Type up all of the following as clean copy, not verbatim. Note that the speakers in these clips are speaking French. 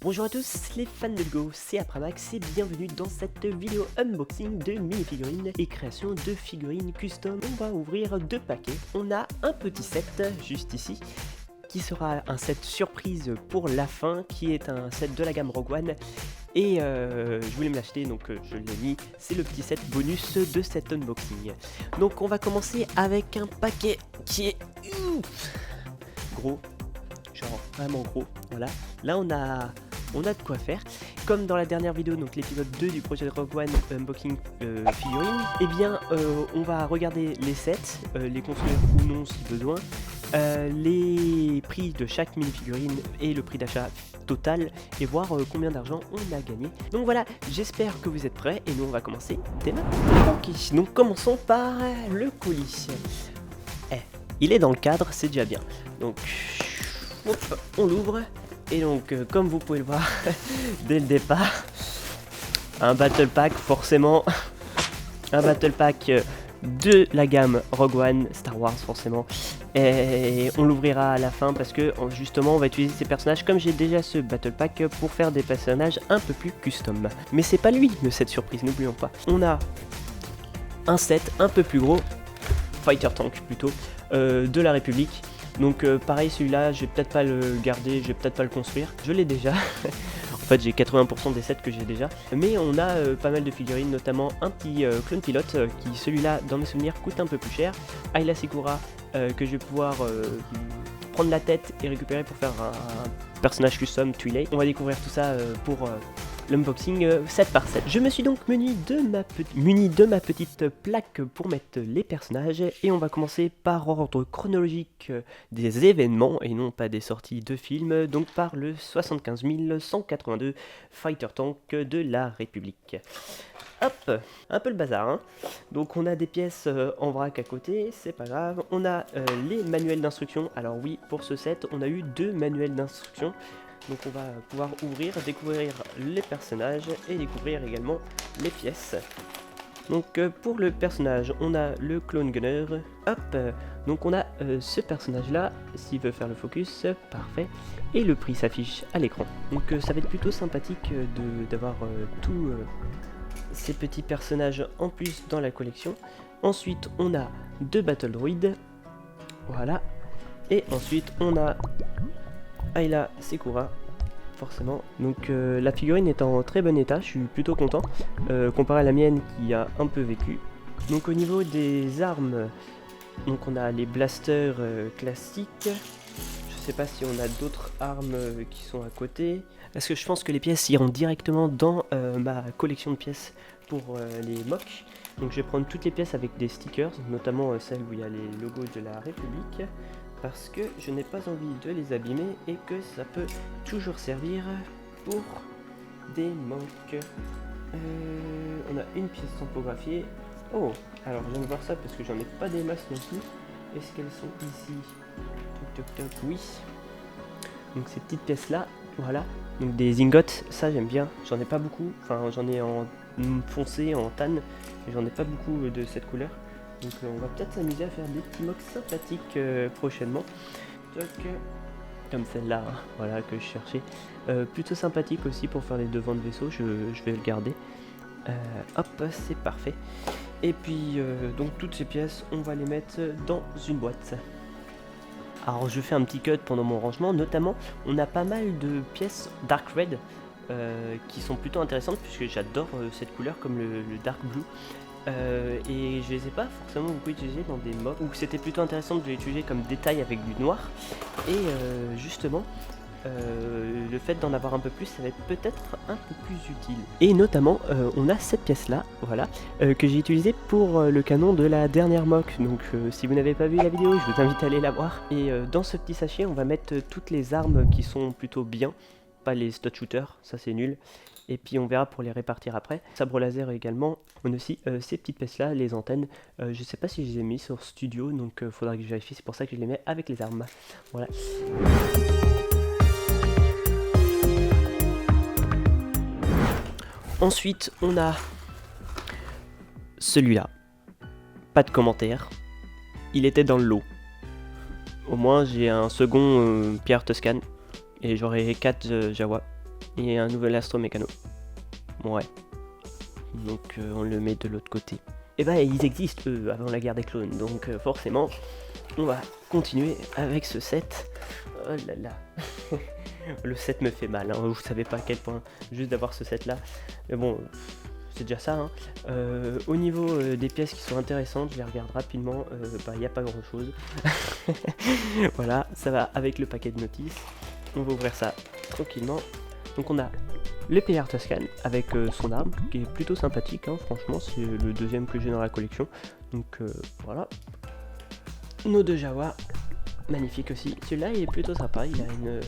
Bonjour à tous les fans de Lego, c'est Apramax et bienvenue dans cette vidéo unboxing de mini-figurines et création de figurines custom. On va ouvrir deux paquets. On a un petit set juste ici qui sera un set surprise pour la fin, qui est un set de la gamme Rogue One. Et je voulais me l'acheter, donc je l'ai mis. C'est le petit set bonus de cet unboxing. Donc on va commencer avec un paquet qui est gros, genre vraiment gros. Voilà, là on a de quoi faire. Comme dans la dernière vidéo, donc l'épisode 2 du projet Rogue One unboxing figurines, et bien on va regarder les sets, les construire ou non si besoin, les prix de chaque mini-figurine et le prix d'achat total et voir combien d'argent on a gagné. Donc voilà, j'espère que vous êtes prêts et nous on va commencer dès maintenant. Ok, donc commençons par le colis. Il est dans le cadre, c'est déjà bien. Donc hop, on l'ouvre. Et donc, comme vous pouvez le voir dès le départ, un Battle Pack, forcément, un Battle Pack de la gamme Rogue One, Star Wars forcément, et on l'ouvrira à la fin parce que justement on va utiliser ces personnages comme j'ai déjà ce Battle Pack pour faire des personnages un peu plus custom. Mais c'est pas lui le set surprise, n'oublions pas. On a un set un peu plus gros, Fighter Tank plutôt, de la République. Donc pareil, celui-là, je vais peut-être pas le garder, je vais peut-être pas le construire. Je l'ai déjà. En fait, j'ai 80% des sets que j'ai déjà. Mais on a pas mal de figurines, notamment un petit clone pilote qui, celui-là, dans mes souvenirs, coûte un peu plus cher. Ayla Secura, que je vais pouvoir prendre la tête et récupérer pour faire un personnage custom Twi'lek. On va découvrir tout ça pour l'unboxing 7 par 7. Je me suis donc muni de ma petite plaque pour mettre les personnages et on va commencer par ordre chronologique des événements et non pas des sorties de films, donc par le 75 182 Fighter Tank de la République. Hop, un peu le bazar, hein. Donc on a des pièces en vrac à côté, c'est pas grave. On a les manuels d'instruction. Alors oui, pour ce set, on a eu deux manuels d'instruction. Donc on va pouvoir ouvrir, découvrir les personnages et découvrir également les pièces. Donc pour le personnage, on a le clone gunner. Hop, donc on a ce personnage là, s'il veut faire le focus, parfait. Et le prix s'affiche à l'écran. Donc ça va être plutôt sympathique d'avoir tous ces petits personnages en plus dans la collection. Ensuite on a deux Battle Droids. Voilà. Et ensuite on a Ayla Secura, forcément. Donc la figurine est en très bon état, je suis plutôt content, comparé à la mienne qui a un peu vécu. Donc au niveau des armes, donc on a les blasters classiques. Je sais pas si on a d'autres armes qui sont à côté. Parce que je pense que les pièces iront directement dans ma collection de pièces pour les MOC. Donc je vais prendre toutes les pièces avec des stickers, notamment celles où il y a les logos de la République. Parce que je n'ai pas envie de les abîmer et que ça peut toujours servir pour des manques. On a une pièce tampographiée. Oh, alors je viens de voir ça parce que j'en ai pas des masses non plus. Est-ce qu'elles sont ici? Toc toc toc, oui. Donc ces petites pièces là, voilà. Donc des ingots, ça j'aime bien. J'en ai pas beaucoup, enfin j'en ai en foncé, en tan, mais j'en ai pas beaucoup de cette couleur. Donc on va peut-être s'amuser à faire des petits mocks sympathiques prochainement. Toc, comme celle-là, hein, voilà, que je cherchais. Plutôt sympathique aussi pour faire les devants de vaisseau, je vais le garder. Hop, c'est parfait. Et puis, donc toutes ces pièces, on va les mettre dans une boîte. Alors je fais un petit cut pendant mon rangement, notamment on a pas mal de pièces Dark Red qui sont plutôt intéressantes puisque j'adore cette couleur comme le Dark Blue. Et je les ai pas forcément beaucoup utilisés dans des mobs où c'était plutôt intéressant de les utiliser comme détail avec du noir. Et justement, le fait d'en avoir un peu plus, ça va être peut-être un peu plus utile. Et notamment, on a cette pièce là, voilà, que j'ai utilisée pour le canon de la dernière mock. Donc si vous n'avez pas vu la vidéo, je vous invite à aller la voir. Et dans ce petit sachet, on va mettre toutes les armes qui sont plutôt bien, pas les stud shooters, ça c'est nul. Et puis on verra pour les répartir après. Sabre laser également. On a aussi ces petites pièces là, les antennes. Je sais pas si je les ai mis sur studio, donc faudra que je vérifie. C'est pour ça que je les mets avec les armes. Voilà. Ensuite, on a celui-là. Pas de commentaire. Il était dans le lot. Au moins, j'ai un second Pierre Toscane. Et j'aurai 4 Jawa. Et un nouvel Astromécano. Ouais. Donc on le met de l'autre côté. Et bah ils existent eux avant la guerre des clones, donc forcément on va continuer avec ce set. Oh là là. Le set me fait mal, hein. Vous savez pas à quel point juste d'avoir ce set là. Mais bon, c'est déjà ça, hein. Au niveau des pièces qui sont intéressantes, je les regarde rapidement, bah il n'y a pas grand chose. Voilà, ça va avec le paquet de notices. On va ouvrir ça tranquillement. Donc on a le PR Tuscan avec son arme qui est plutôt sympathique, hein, franchement c'est le deuxième que j'ai dans la collection. Donc voilà. Nos deux Jawa, magnifique aussi. Celui-là il est plutôt sympa, il a une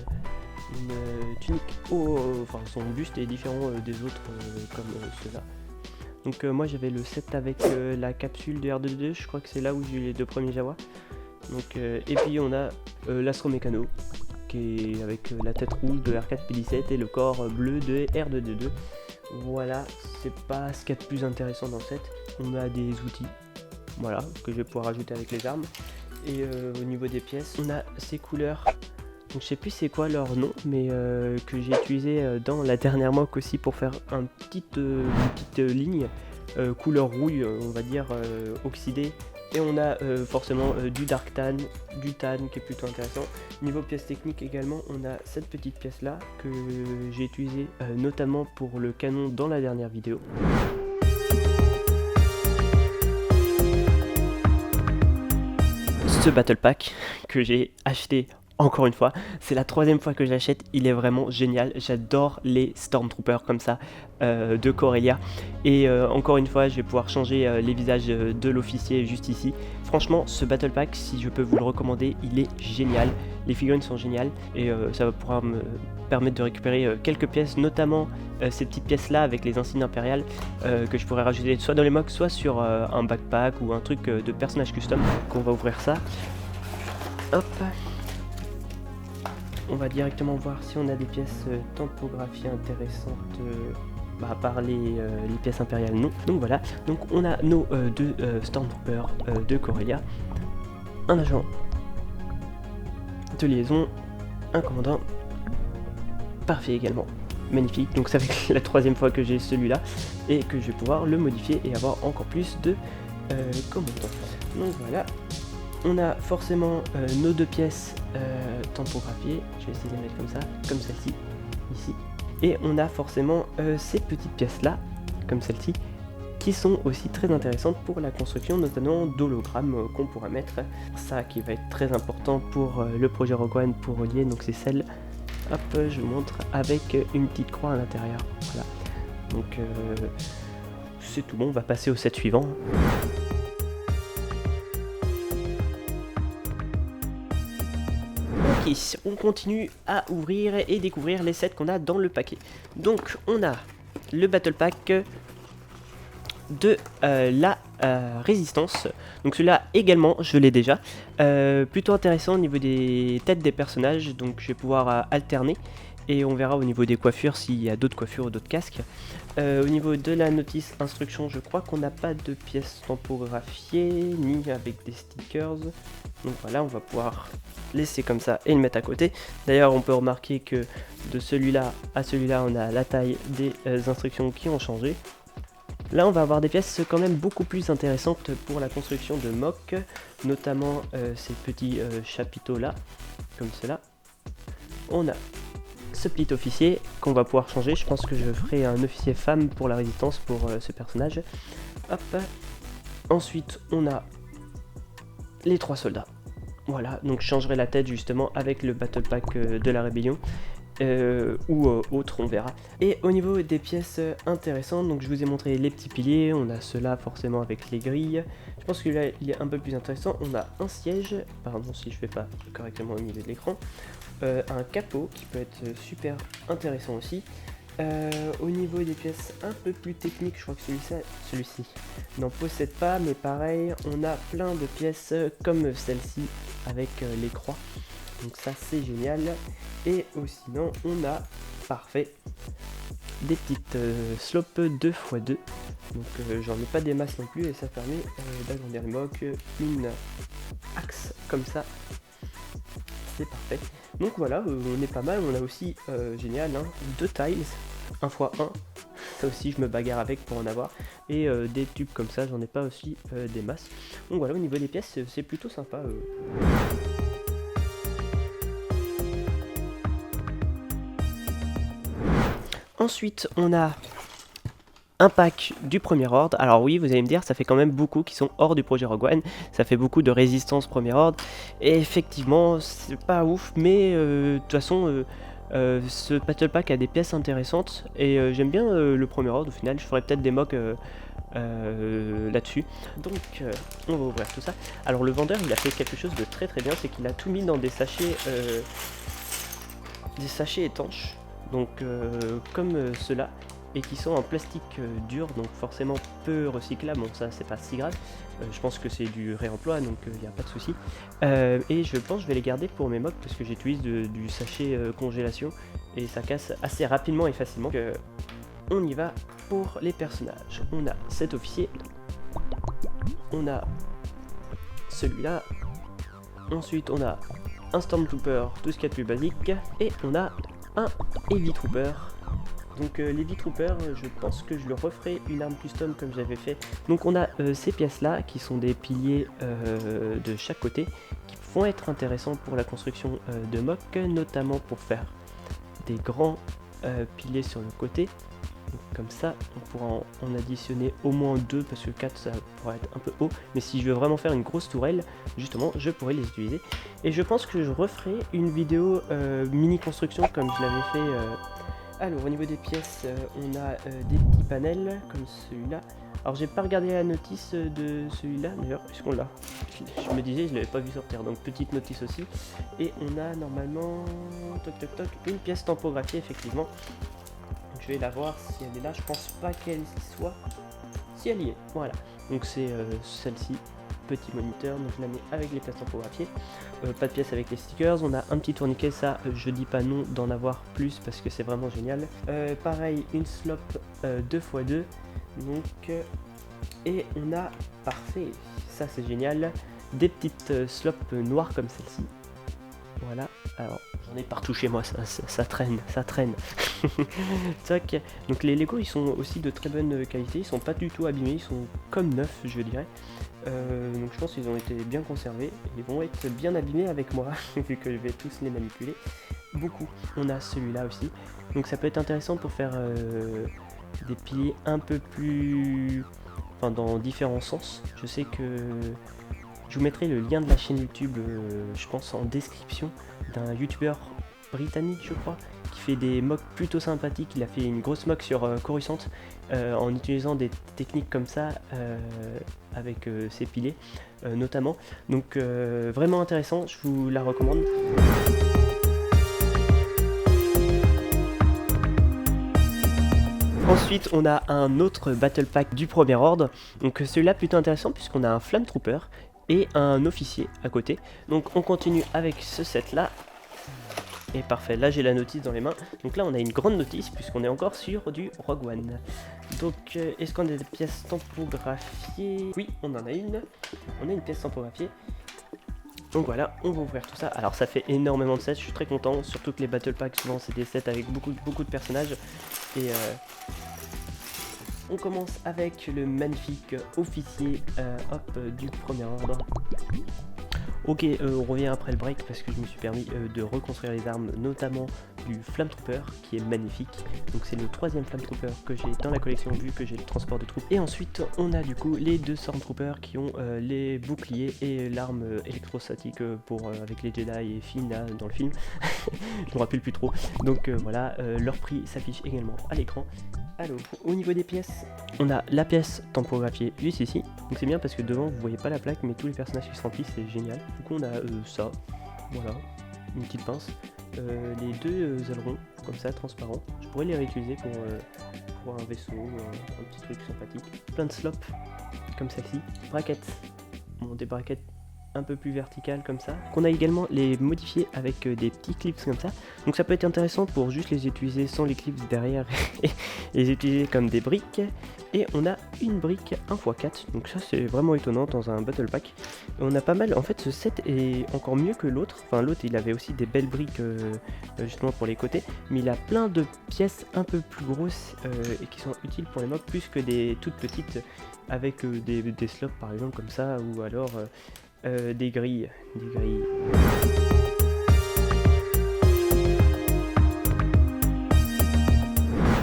tunique enfin son buste est différent des autres comme ceux-là. Donc moi j'avais le set avec la capsule de R2D2, je crois que c'est là où j'ai eu les deux premiers Jawa. Donc, et puis on a l'Astromécano qui est avec la tête rouge de R4P17 et le corps bleu de R2D2. Voilà, c'est pas ce qu'il y a de plus intéressant dans le set. On a des outils, voilà, que je vais pouvoir ajouter avec les armes. Et au niveau des pièces, on a ces couleurs. Donc je sais plus c'est quoi leur nom, mais que j'ai utilisé dans la dernière mock aussi pour faire une petite ligne couleur rouille, on va dire oxydée. Et on a forcément du Dark Tan, du Tan qui est plutôt intéressant. Niveau pièces techniques également, on a cette petite pièce là que j'ai utilisée notamment pour le canon dans la dernière vidéo. Ce Battle Pack que j'ai acheté encore une fois, c'est la troisième fois que j'achète, il est vraiment génial, j'adore les Stormtroopers comme ça de Corellia. Et encore une fois je vais pouvoir changer les visages de l'officier juste ici. Franchement ce Battle Pack, si je peux vous le recommander, il est génial, les figurines sont géniales et ça va pouvoir me permettre de récupérer quelques pièces, notamment ces petites pièces là avec les insignes impériales que je pourrais rajouter soit dans les mocks, soit sur un backpack ou un truc de personnage custom. Donc on va ouvrir ça, hop. On va directement voir si on a des pièces tampographiées intéressantes, à part les pièces impériales, non. Donc voilà, donc on a nos deux Stormtroopers de Corellia, un agent de liaison, un commandant, parfait également, magnifique. Donc ça fait la troisième fois que j'ai celui-là et que je vais pouvoir le modifier et avoir encore plus de commandants. Donc voilà. On a forcément nos deux pièces tampographiées, je vais essayer de les mettre comme ça, comme celle-ci, ici. Et on a forcément ces petites pièces-là, comme celle-ci, qui sont aussi très intéressantes pour la construction, notamment d'hologrammes qu'on pourra mettre. Ça qui va être très important pour le projet Rogue One pour relier, donc c'est celle, hop, je vous montre, avec une petite croix à l'intérieur. Voilà, donc c'est tout bon, on va passer au set suivant. Ok, on continue à ouvrir et découvrir les sets qu'on a dans le paquet. Donc on a le Battle Pack de la Résistance. Donc celui-là également, je l'ai déjà. Plutôt intéressant au niveau des têtes des personnages, donc je vais pouvoir alterner. Et on verra au niveau des coiffures s'il y a d'autres coiffures ou d'autres casques. Au niveau de la notice instruction, je crois qu'on n'a pas de pièces tampographiées, ni avec des stickers. Donc voilà, on va pouvoir laisser comme ça et le mettre à côté. D'ailleurs, on peut remarquer que de celui-là à celui-là, on a la taille des instructions qui ont changé. Là, on va avoir des pièces quand même beaucoup plus intéressantes pour la construction de mock, notamment ces petits chapiteaux-là, comme cela. On a ce petit officier qu'on va pouvoir changer. Je pense que je ferai un officier femme pour la résistance pour ce personnage. Hop. Ensuite, on a les trois soldats. Voilà, donc je changerai la tête justement avec le Battle Pack de la Rébellion. Ou autre, on verra. Et au niveau des pièces intéressantes, donc je vous ai montré les petits piliers, on a ceux-là forcément avec les grilles. Je pense que là il est un peu plus intéressant. On a un siège, pardon si je fais pas correctement au milieu de l'écran, un capot qui peut être super intéressant aussi. Au niveau des pièces un peu plus techniques, je crois que celui-ci n'en possède pas, mais pareil, on a plein de pièces comme celle-ci avec les croix. Donc ça c'est génial. Et sinon on a, parfait, des petites slopes 2x2. Donc j'en ai pas des masses non plus et ça permet d'agrandir le mock. Une axe comme ça, c'est parfait. Donc voilà, on est pas mal. On a aussi, génial, hein, 2 tiles, 1 x 1. Ça aussi je me bagarre avec pour en avoir. Et des tubes comme ça, j'en ai pas aussi des masses. Donc voilà, au niveau des pièces, c'est plutôt sympa. Ensuite, on a un pack du premier ordre. Alors oui, vous allez me dire, ça fait quand même beaucoup qui sont hors du projet Rogue One. Ça fait beaucoup de résistance premier ordre. Et effectivement, c'est pas ouf, mais de toute façon, ce battle pack a des pièces intéressantes. Et j'aime bien le premier ordre au final. Je ferai peut-être des mocks là-dessus. Donc, on va ouvrir tout ça. Alors le vendeur, il a fait quelque chose de très bien. C'est qu'il a tout mis dans des sachets étanches. Donc comme ceux-là, et qui sont en plastique dur, donc forcément peu recyclable. Bon, ça c'est pas si grave, je pense que c'est du réemploi, donc il n'y a pas de souci. Et je pense que je vais les garder pour mes mocks parce que j'utilise du sachet congélation et ça casse assez rapidement et facilement. Donc, on y va pour les personnages. On a cet officier, on a celui-là, ensuite on a un Stormtrooper, tout ce qu'il y a de plus basique, et on a un Heavy Trooper. Donc l'Heavy Trooper, je pense que je le referai une arme custom comme j'avais fait. Donc on a ces pièces là qui sont des piliers de chaque côté qui vont être intéressants pour la construction de mock, notamment pour faire des grands piliers sur le côté. Donc, comme ça on pourra en additionner au moins 2 parce que 4 ça pourrait être un peu haut, mais si je veux vraiment faire une grosse tourelle, justement je pourrais les utiliser. Et je pense que je referai une vidéo mini construction comme je l'avais fait. Alors au niveau des pièces, on a des petits panels comme celui-là. Alors j'ai pas regardé la notice de celui-là, d'ailleurs, est-ce qu'on l'a? Je me disais, je l'avais pas vu sortir, donc petite notice aussi. Et on a normalement, une pièce tampographiée effectivement. Je vais la voir si elle est là, je pense pas qu'elle y soit. Si elle y est, voilà. Donc c'est celle-ci. Petit moniteur, donc je la mets avec les pièces tampographiées, pas de pièces avec les stickers. On a un petit tourniquet, ça je dis pas non d'en avoir plus parce que c'est vraiment génial. Pareil, une slop 2x2, donc et on a, parfait, ça c'est génial, des petites slops noires comme celle-ci. Voilà, alors j'en ai partout chez moi, ça traîne, ça traîne. Tac. Donc les Lego ils sont aussi de très bonne qualité, ils sont pas du tout abîmés, ils sont comme neufs je dirais. Donc je pense qu'ils ont été bien conservés, ils vont être bien abîmés avec moi, vu que je vais tous les manipuler. Beaucoup. On a celui-là aussi, donc ça peut être intéressant pour faire des piliers un peu plus... Enfin dans différents sens. Je sais que... Je vous mettrai le lien de la chaîne YouTube, je pense en description, d'un youtubeur britannique je crois, qui fait des mocks plutôt sympathiques. Il a fait une grosse mock sur Coruscant en utilisant des techniques comme ça avec ses piliers notamment. Donc vraiment intéressant, je vous la recommande. Ensuite on a un autre battle pack du premier ordre, donc celui-là plutôt intéressant puisqu'on a un Flame Trooper et un officier à côté. Donc on continue avec ce set là. Et parfait, là j'ai la notice dans les mains. Donc là on a une grande notice puisqu'on est encore sur du Rogue One. Donc est-ce qu'on a des pièces tampographiées? Oui, on en a une. On a une pièce tampographiée. Donc voilà, on va ouvrir tout ça. Alors ça fait énormément de sets, je suis très content. Surtout que les battle packs souvent c'est des sets avec beaucoup de personnages. Et on commence avec le magnifique officier du premier ordre. Ok, on revient après le break parce que je me suis permis de reconstruire les armes, notamment du Flame Trooper qui est magnifique. Donc c'est le 3ème Flame Trooper que j'ai dans la collection vu que j'ai le transport de troupes. Et ensuite on a du coup les 2 Stormtroopers qui ont les boucliers et l'arme électrostatique pour avec les Jedi et Finn là, dans le film. Je me rappelle plus trop. Donc voilà, leur prix s'affiche également à l'écran. Alors, au niveau des pièces, on a la pièce tampographiée juste ici. Donc c'est bien parce que devant vous voyez pas la plaque mais tous les personnages qui se remplissent, c'est génial. Du coup on a ça, voilà, une petite pince. Les 2 ailerons comme ça transparents. Je pourrais les réutiliser pour un vaisseau, un petit truc sympathique. Plein de slops comme celle-ci. Braquettes. Bon, des braquettes un peu plus verticales comme ça, qu'on a également les modifier avec des petits clips comme ça. Donc ça peut être intéressant pour juste les utiliser sans les clips derrière et les utiliser comme des briques. Et on a une brique 1x4, donc ça c'est vraiment étonnant dans un battle pack. On a pas mal, en fait ce set est encore mieux que l'autre, enfin l'autre il avait aussi des belles briques justement pour les côtés, mais il a plein de pièces un peu plus grosses et qui sont utiles pour les mobs plus que des toutes petites avec des slops par exemple comme ça, ou alors des grilles.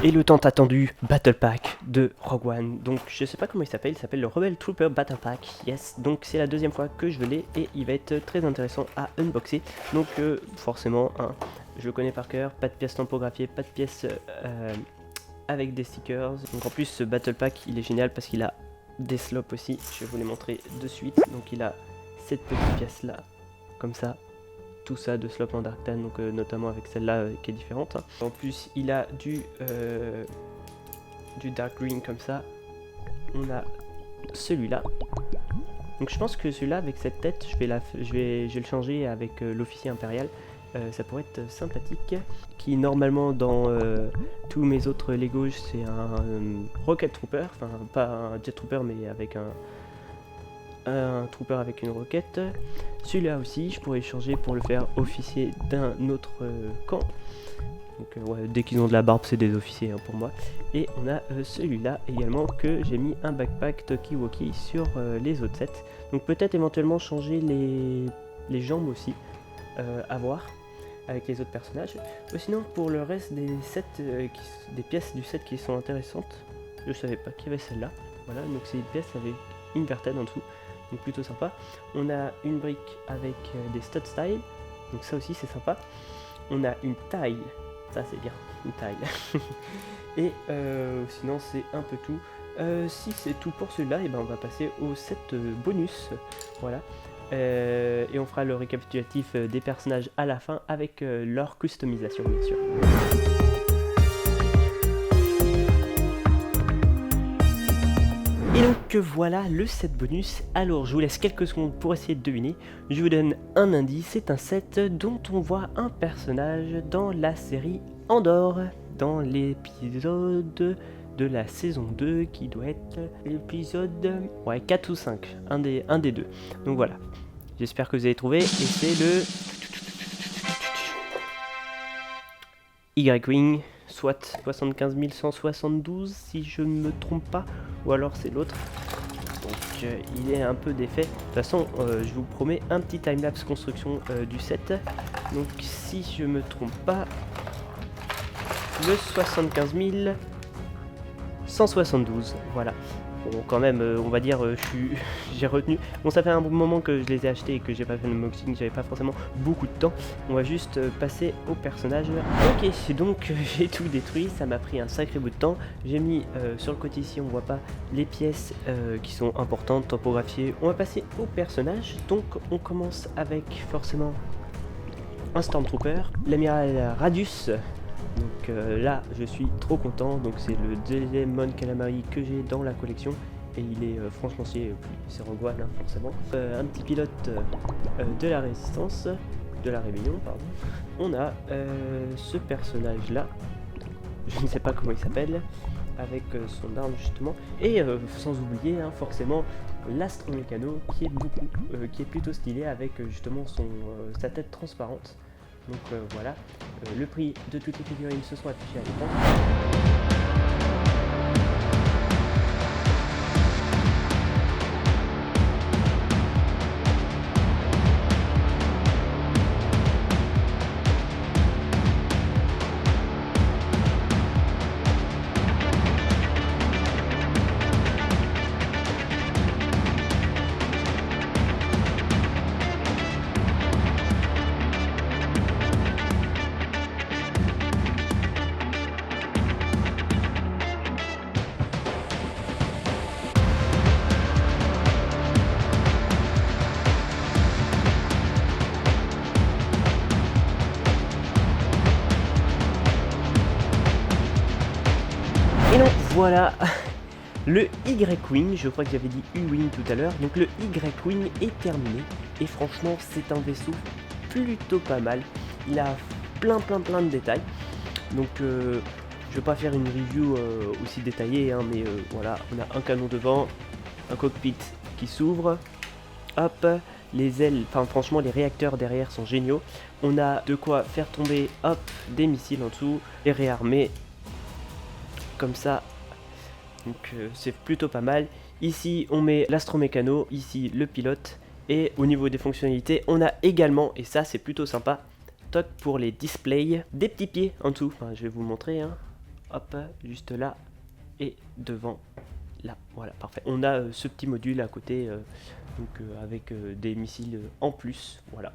Et le tant attendu Battle Pack de Rogue One. Donc je sais pas comment il s'appelle le Rebel Trooper Battle Pack. Yes, donc c'est la deuxième fois que je l'ai et il va être très intéressant à unboxer. Donc forcément, hein, je le connais par cœur, pas de pièces tampographiées, pas de pièces avec des stickers. Donc en plus ce Battle Pack il est génial parce qu'il a des slops aussi, je vais vous les montrer de suite. Donc il a cette petite pièce là, comme ça. Tout ça de slop en Dark Tan, donc notamment avec celle-là qui est différente. Hein. En plus, il a du Dark Green comme ça. On a celui-là. Donc je pense que celui-là, avec cette tête, je vais le changer avec l'officier impérial. Ça pourrait être sympathique. Qui normalement dans tous mes autres Lego, c'est un Rocket Trooper. Enfin, pas un Jet Trooper, mais avec un trooper avec une roquette. Celui-là aussi, je pourrais changer pour le faire officier d'un autre camp. Donc ouais, dès qu'ils ont de la barbe, c'est des officiers hein, pour moi. Et on a celui-là également que j'ai mis un backpack Tokiwoki sur les autres sets. Donc peut-être éventuellement changer les jambes aussi, à voir avec les autres personnages. Sinon pour le reste des sets, des pièces du set qui sont intéressantes, je savais pas qu'il y avait celle-là. Voilà, donc c'est une pièce avec une vertèbre en dessous. Donc plutôt sympa. On a une brique avec des stud style, donc ça aussi c'est sympa. On a une taille, ça c'est bien, une taille. Et sinon c'est un peu tout. Si c'est tout pour celui-là, et ben on va passer au set bonus. Voilà. Et on fera le récapitulatif des personnages à la fin avec leur customisation bien sûr. Et donc voilà le set bonus. Alors je vous laisse quelques secondes pour essayer de deviner. Je vous donne un indice, c'est un set dont on voit un personnage dans la série Andor, dans l'épisode de la saison 2 qui doit être l'épisode 4 ou 5, un des deux. Donc voilà, j'espère que vous avez trouvé et c'est le Y-Wing. Soit 75 172 si je ne me trompe pas, ou alors c'est l'autre. Donc il est un peu défait. De toute façon, je vous promets un petit timelapse construction du set. Donc si je me trompe pas, le 75 172, voilà. Bon, quand même, on va dire, j'ai retenu. Bon, ça fait un bon moment que je les ai achetés et que j'ai pas fait le unboxing, j'avais pas forcément beaucoup de temps. On va juste passer au personnage. Ok, donc j'ai tout détruit, ça m'a pris un sacré bout de temps. J'ai mis sur le côté ici, on voit pas les pièces qui sont importantes, tampographiées. On va passer au personnage. Donc, on commence avec forcément un Stormtrooper, l'amiral Radius. Donc là je suis trop content, donc c'est le deuxième Mon Calamari que j'ai dans la collection et il est franchement c'est Rogue One hein, forcément. Un petit pilote de la résistance, de la rébellion pardon. On a ce personnage là, je ne sais pas comment il s'appelle, avec son arme justement, et sans oublier hein, forcément l'Astromécano qui est qui est plutôt stylé avec justement sa tête transparente. Donc voilà, le prix de toutes les figurines se sont affichés à l'écran. Et donc voilà, Le Y-Wing, je crois que j'avais dit U-Wing tout à l'heure, donc le Y-Wing est terminé, et franchement c'est un vaisseau plutôt pas mal, il a plein de détails, donc je vais pas faire une review aussi détaillée, hein, mais voilà, on a un canon devant, un cockpit qui s'ouvre, hop, les ailes, enfin franchement les réacteurs derrière sont géniaux, on a de quoi faire tomber, hop, des missiles en dessous, et réarmer, comme ça. Donc c'est plutôt pas mal. Ici on met l'astromécano, ici le pilote. Et au niveau des fonctionnalités, on a également, et ça c'est plutôt sympa, toc pour les displays, des petits pieds en dessous. Enfin, je vais vous montrer, hein. Hop, juste là et devant là. Voilà, parfait. On a ce petit module à côté, avec des missiles en plus. Voilà.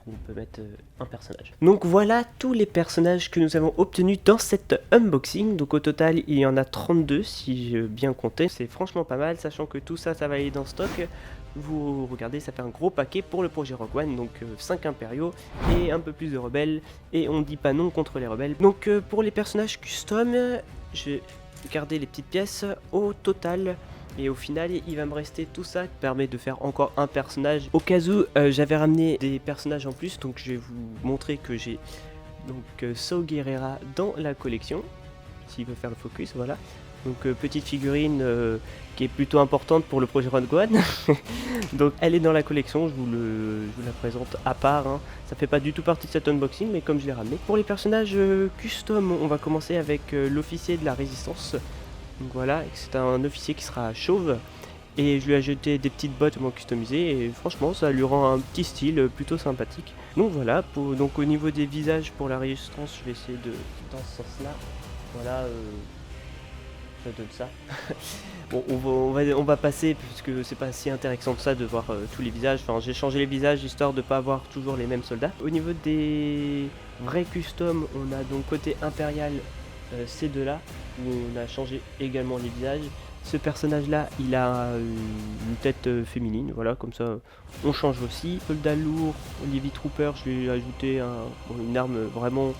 On peut mettre un personnage. Donc voilà tous les personnages que nous avons obtenus dans cette unboxing. Donc au total il y en a 32 si j'ai bien compté. C'est franchement pas mal, sachant que tout ça, ça va aller dans stock. Vous regardez, ça fait un gros paquet pour le projet Rogue One. Donc 5 impériaux et un peu plus de rebelles. Et on dit pas non contre les rebelles. Donc pour les personnages custom, j'ai gardé les petites pièces au total. Et au final, il va me rester tout ça qui permet de faire encore un personnage. Au cas où, j'avais ramené des personnages en plus, donc je vais vous montrer que j'ai donc Saw Gerrera dans la collection. S'il veut faire le focus, voilà. Donc petite figurine qui est plutôt importante pour le projet Rogue One. Donc elle est dans la collection, je vous la présente à part, hein. Ça fait pas du tout partie de cet unboxing, mais comme je l'ai ramené. Pour les personnages custom, on va commencer avec l'officier de la résistance. Donc voilà, c'est un officier qui sera chauve et je lui ai ajouté des petites bottes customisées et franchement ça lui rend un petit style plutôt sympathique. Donc voilà, donc au niveau des visages pour la résistance, je vais essayer de dans ce sens là. Voilà, ça donne ça. Bon, on va passer puisque c'est pas si intéressant que ça de voir tous les visages. Enfin, j'ai changé les visages histoire de pas avoir toujours les mêmes soldats. Au niveau des vrais customs, on a donc côté impérial ces deux-là, où on a changé également les visages. Ce personnage-là, il a une tête féminine, voilà, comme ça on change aussi. Soldat lourd, Heavy Trooper, je lui ai ajouté une arme vraiment...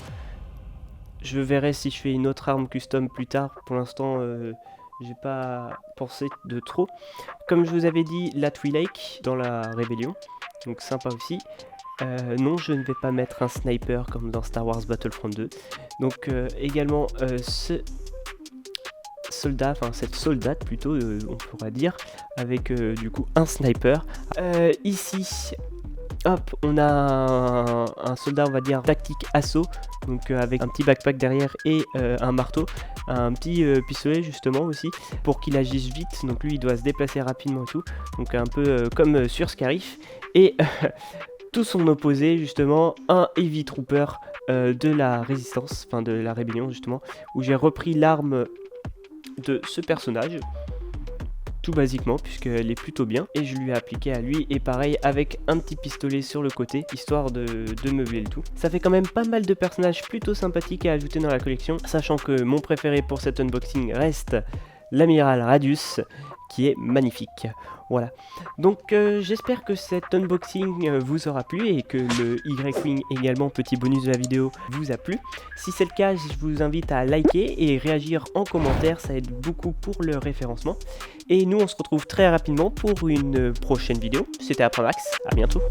Je verrai si je fais une autre arme custom plus tard. Pour l'instant, j'ai pas pensé de trop. Comme je vous avais dit, la Twi'lek dans la Rébellion, donc sympa aussi. Non, je ne vais pas mettre un sniper comme dans Star Wars Battlefront 2. Donc également ce soldat, enfin cette soldate plutôt, on pourra dire, avec du coup un sniper. Ici, hop, on a un soldat, on va dire, tactique assaut, donc avec un petit backpack derrière et un marteau, un petit pistolet justement aussi, pour qu'il agisse vite, donc lui il doit se déplacer rapidement et tout, donc un peu comme sur Scarif, et tout son opposé justement, un Heavy Trooper de la résistance, enfin de la rébellion justement, où j'ai repris l'arme de ce personnage, tout basiquement puisqu'elle est plutôt bien, et je lui ai appliqué à lui, et pareil avec un petit pistolet sur le côté, histoire de meubler le tout. Ça fait quand même pas mal de personnages plutôt sympathiques à ajouter dans la collection, sachant que mon préféré pour cet unboxing reste l'amiral Radius, qui est magnifique. Voilà, donc j'espère que cet unboxing vous aura plu et que le Y-Wing également, petit bonus de la vidéo, vous a plu. Si c'est le cas, je vous invite à liker et réagir en commentaire, ça aide beaucoup pour le référencement. Et nous on se retrouve très rapidement pour une prochaine vidéo. C'était Apramax, à bientôt.